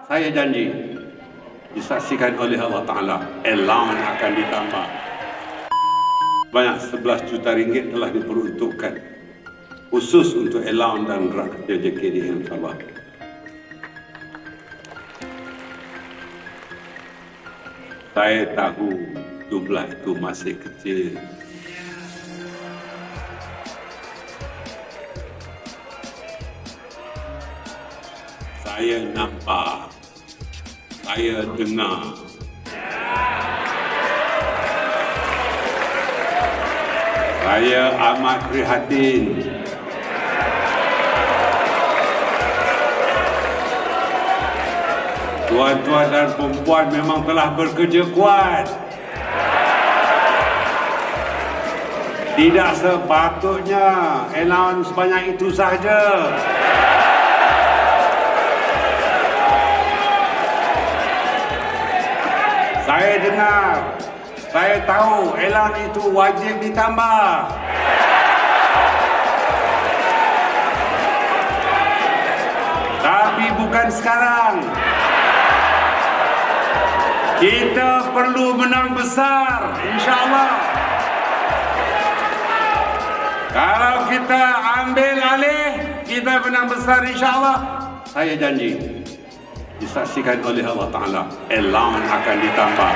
Saya janji, disaksikan oleh Allah Ta'ala, allowance akan ditambah. Banyak 11 juta ringgit telah diperuntukkan khusus untuk allowance dan gerak kerja JKDM Sabah. Saya tahu jumlah itu masih kecil. Saya nampak, saya dengar. Saya amat prihatin. Tuan-tuan dan perempuan memang telah bekerja kuat. Tidak sepatutnya allowance sebanyak itu sahaja. Saya dengar, saya tahu allowance itu wajib ditambah. Tapi bukan sekarang. Kita perlu menang besar, insya-Allah. Kalau kita ambil alih, kita menang besar, insya-Allah. Saya janji, disaksikan oleh Allah Ta'ala, allowance akan ditambah.